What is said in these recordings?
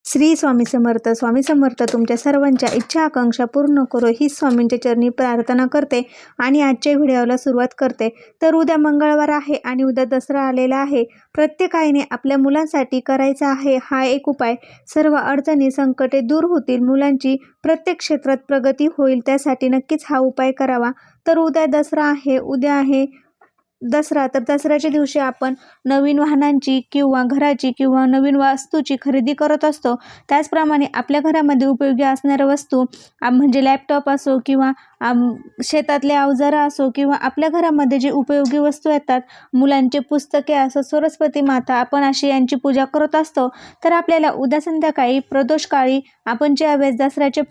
श्री स्वामी समर्थ. स्वामी समर्थ तुमच्या सर्वांच्या इच्छा आकांक्षा पूर्ण करो ही स्वामींच्या चरणी प्रार्थना करते आणि आजच्या व्हिडिओला सुरुवात करते. तर उद्या मंगळवार आहे आणि उद्या दसरा आलेला आहे. प्रत्येक आईने आपल्या मुलांसाठी करायचा आहे हा एक उपाय. सर्व अडचणी संकटे दूर होतील, मुलांची प्रत्येक क्षेत्रात प्रगती होईल, त्यासाठी नक्कीच हा उपाय करावा. तर उद्या दसरा आहे, उद्या आहे दसरा. तर दसऱ्याच्या दिवशी आपण नवीन वाहनांची किंवा घराची किंवा नवीन वास्तूची खरेदी करत असतो. त्याचप्रमाणे आपल्या घरामध्ये उपयोगी असणाऱ्या वस्तू म्हणजे लॅपटॉप असो किंवा शेतातले अवजारं असो किंवा आपल्या घरामध्ये जे उपयोगी वस्तू येतात, मुलांचे पुस्तके असो, सरस्वती माता, आपण अशी यांची पूजा करत असतो. तर आपल्याला उद्या संध्याकाळी प्रदोषकाळी आपण ज्यावेळेस दसऱ्याच्या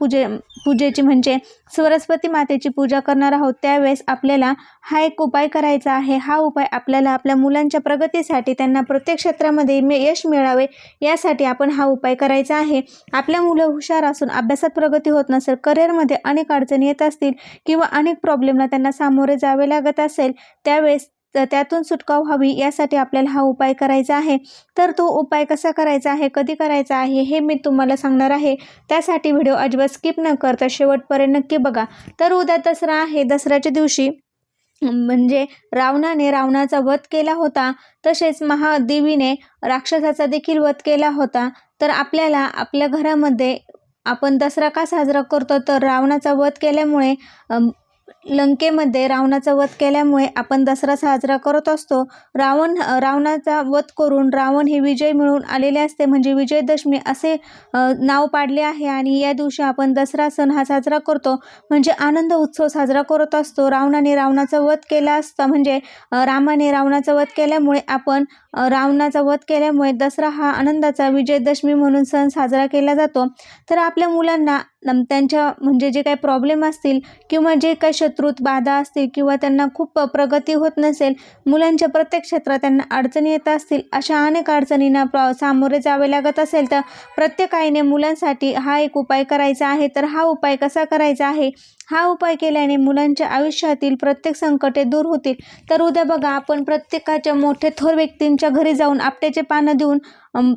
पूजेची म्हणजे सरस्वती मातेची पूजा करणार आहोत, त्यावेळेस आपल्याला हा एक उपाय करायचा आहे. हा उपाय आपल्याला आपल्या मुलांच्या प्रगतीसाठी, त्यांना प्रत्येक क्षेत्रामध्ये यश मिळावे यासाठी आपण हा उपाय करायचा आहे. आपल्या मुलं हुशार असून अभ्यासात प्रगती होत नसेल, करिअरमध्ये अनेक अडचणी येत असतील किंवा अनेक प्रॉब्लेमला त्यांना सामोरे जावे लागत असेल, त्यावेळेस त्यातून सुटका व्हावी यासाठी आपल्याला हा उपाय करायचा आहे. तर तो उपाय कसा करायचा आहे, कधी करायचा आहे हे मी तुम्हाला सांगणार आहे. त्यासाठी व्हिडिओ अजिबात स्किप न करता शेवटपर्यंत नक्की बघा. तर उद्या दसरा आहे. दसऱ्याच्या दिवशी म्हणजे रावणाने रावणाचा वध केला होता, तसेच महादेवीने राक्षसाचा देखील वध केला होता. तर आपल्याला आपल्या घरामध्ये आपण दसरा का साजरा करतो, तर रावणाचा वध केल्यामुळे लंकेमध्ये रावणाचा वध केल्यामुळे आपण दसरा साजरा करत असतो. रावणाचा वध करून रावण हे विजय मिळवून आलेले असते, म्हणजे विजयदशमी असे नाव पाडले आहे. आणि या दिवशी आपण दसरा सण हा साजरा करतो, म्हणजे आनंद उत्सव साजरा करत असतो. रावणाने रावणाचा वध केला असता, म्हणजे रामाने रावणाचा वध केल्यामुळे आपण रावणाचा वध केल्यामुळे दसरा हा आनंदाचा विजयदशमी म्हणून सण साजरा केला जातो. तर आपल्या मुलांना त्यांच्या म्हणजे जे काही प्रॉब्लेम असतील किंवा जे काही शत्रुत बाधा असतील किंवा त्यांना खूप प्रगती होत नसेल, मुलांच्या प्रत्येक क्षेत्रात त्यांना अडचणी येत असतील, अशा अनेक अडचणींना सामोरे जावे लागत असेल, तर प्रत्येक आईने मुलांसाठी हा एक उपाय करायचा आहे. तर हा उपाय कसा करायचा आहे, हा उपाय केल्याने मुलांच्या आयुष्यातील प्रत्येक संकटे दूर होतील. तर उद्या बघा, आपण प्रत्येकाच्या मोठे थोर व्यक्तींच्या घरी जाऊन आपट्याचे पानं देऊन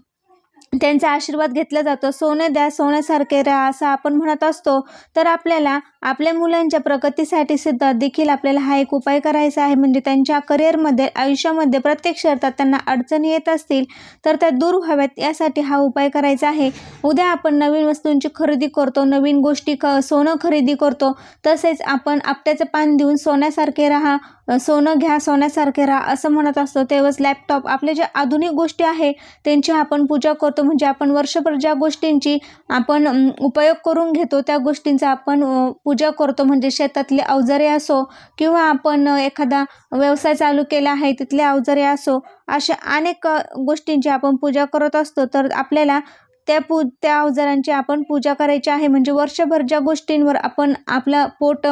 त्यांचा आशीर्वाद घेतला जातो. सोने द्या सोन्यासारखे राहा असं आपण म्हणत असतो. तर आपल्याला आपल्या मुलांच्या प्रगतीसाठी सुद्धा देखील आपल्याला हा एक उपाय करायचा आहे. म्हणजे त्यांच्या करिअरमध्ये, आयुष्यामध्ये प्रत्येक क्षेत्रात त्यांना अडचणी येत असतील तर त्या दूर व्हाव्यात यासाठी हा उपाय करायचा आहे. उद्या आपण नवीन वस्तूंची खरेदी करतो, नवीन गोष्टी सोनं खरेदी करतो, तसेच आपण आपट्याचं पान देऊन सोन्यासारखे राहा, सोनं घ्या सोन्यासारखे राहा असं म्हणत असतो. तेव्हाच लॅपटॉप, आपले जे आधुनिक गोष्टी आहे त्यांची आपण पूजा करतो. म्हणजे आपण वर्षभर ज्या गोष्टींची आपण उपयोग करून घेतो त्या गोष्टींचा आपण पूजा करतो. म्हणजे शेतातले अवजारे असो किंवा आपण एखादा व्यवसाय चालू केला आहे तिथले अवजारे असो, अशा अनेक गोष्टींची आपण पूजा करत असतो. तर आपल्याला त्या अवजारांची आपण पूजा करायची आहे. म्हणजे वर्षभर ज्या गोष्टींवर आपण आपलं पोट,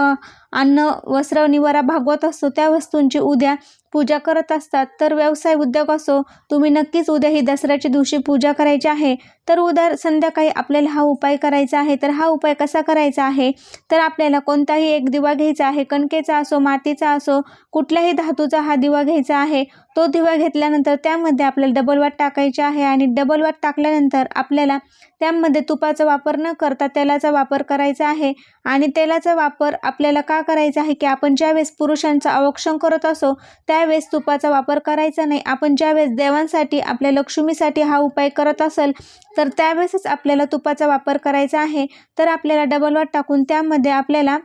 अन्न, वस्त्र, निवारा भागवत असतो त्या वस्तूंची उद्या पूजा करत असतात. तर व्यवसाय, उद्योग असो, तुम्ही नक्कीच उद्या ही दसऱ्याच्या दिवशी पूजा करायची आहे. तर उद्या संध्याकाळी आपल्याला हा उपाय करायचा आहे. तर हा उपाय कसा करायचा आहे, तर आपल्याला कोणताही एक दिवा घ्यायचा आहे. कणकेचा असो, मातीचा असो, कुठल्याही धातूचा हा दिवा घ्यायचा आहे. तो दिवा घेतल्यानंतर त्यामध्ये आपल्याला डबल वाट टाकायची आहे. आणि डबल वाट टाकल्यानंतर आपल्याला त्यामध्ये तुपाचा वापर न करता तेलाचा वापर करायचा आहे. आणि तेलाचा वापर आपल्याला का करायचा आहे, की आपण ज्यावेळेस पुरुषांचं औक्षण करत असो त्यावेळेस तुपाचा वापर करायचा नाही. आपण ज्यावेळेस देवांसाठी, आपल्या लक्ष्मीसाठी हा उपाय करत असेल तर त्यावेळेसच आपल्याला तुपाचा वापर करायचा आहे. तर आपल्याला डबल वाट टाकून त्यामध्ये आपल्याला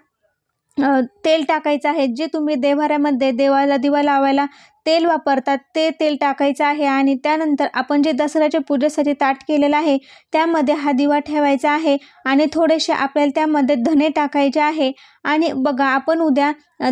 तेल टाकायचं आहे. जे तुम्ही देव्हाऱ्यामध्ये देवाला दिवा लावायला तेल वापरतात ते तेल टाकायचं आहे. आणि त्यानंतर आपण जे दसऱ्याच्या पूजेसाठी ताट केलेलं आहे त्यामध्ये हा दिवा ठेवायचा आहे. आणि थोडेसे आपल्याला त्यामध्ये धने टाकायचे आहे. आणि बघा, आपण उद्या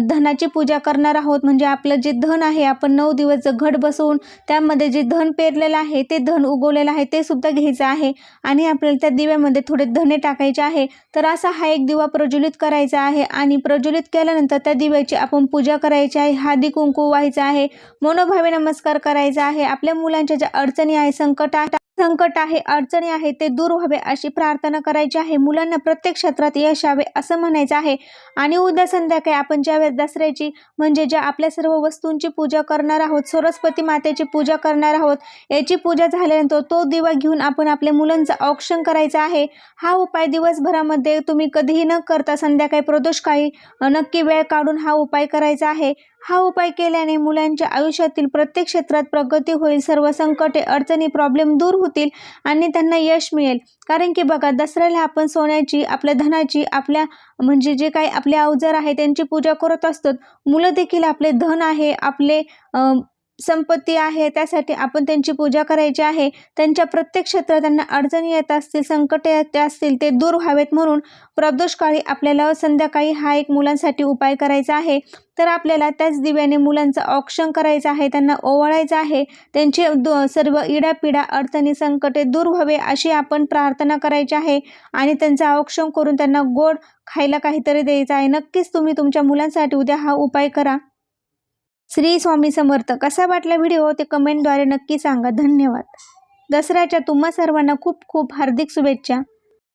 धनाची पूजा करणार आहोत. म्हणजे आपलं जे धन आहे, आपण 9 दिवस घट बसवून त्यामध्ये जे धन पेरलेलं आहे, ते धन उगवलेलं आहे ते सुद्धा घ्यायचं आहे. आणि आपल्याला त्या दिव्यामध्ये थोडे धने टाकायचे आहे. तर असा हा एक दिवा प्रज्वलित करायचा आहे. आणि प्रज्वलित केल्यानंतर त्या दिव्याची आपण पूजा करायची आहे. हळदी कुंकू व्हायचं आहे, मनोभावे नमस्कार करायचा आहे. आपल्या मुलांच्या ज्या अडचणी आहे, संकट संकट आहे, अडचणी आहे ते दूर व्हावे अशी प्रार्थना करायची आहे. मुलांना प्रत्येक क्षेत्रात यश यावे असं म्हणायचं आहे. आणि उद्या संध्याकाळी आपण ज्यावेळेस दसऱ्याची म्हणजे ज्या आपल्या सर्व वस्तूंची पूजा करणार आहोत, सरस्वती मातेची पूजा करणार आहोत, याची पूजा झाल्यानंतर तो दिवा घेऊन आपण आपल्या मुलांचं औक्षण करायचं आहे. हा उपाय दिवसभरामध्ये तुम्ही कधीही न करता संध्याकाळी प्रदोषकाळी नक्की वेळ काढून हा उपाय करायचा आहे. हा उपाय केल्याने मुलांच्या आयुष्यातील प्रत्येक क्षेत्रात प्रगती होईल, सर्व संकटे, अडचणी, प्रॉब्लेम दूर होतील आणि त्यांना यश मिळेल. कारण की बघा, दसऱ्याला आपण सोन्याची, आपल्या धनाची, आपल्या म्हणजे जे काही आपले अवजार आहे त्यांची पूजा करत असतो. मुलं देखील आपले धन आहे, आपले संपत्ती आहे, त्यासाठी आपण त्यांची पूजा करायची आहे. त्यांच्या प्रत्येक क्षेत्रात त्यांना अडचणी येत असतील, संकटे येत असतील, ते दूर व्हावेत म्हणून प्रदोषकाळी आपल्याला संध्याकाळी हा एक मुलांसाठी उपाय करायचा आहे. तर आपल्याला त्याच दिव्याने मुलांचं औक्षण करायचं आहे, त्यांना ओवाळायचं आहे. त्यांची सर्व इडापिडा, अडचणी, संकटे दूर व्हावे अशी आपण प्रार्थना करायची आहे आणि त्यांचं औक्षण करून त्यांना गोड खायला काहीतरी द्यायचं आहे. नक्कीच तुम्ही तुमच्या मुलांसाठी उद्या हा उपाय करा. श्री स्वामी समर्थ. कसा वाटला व्हिडिओ ते कमेंटद्वारे नक्की सांगा. धन्यवाद. दसऱ्याच्या तुम्हा सर्वांना खूप खूप हार्दिक शुभेच्छा.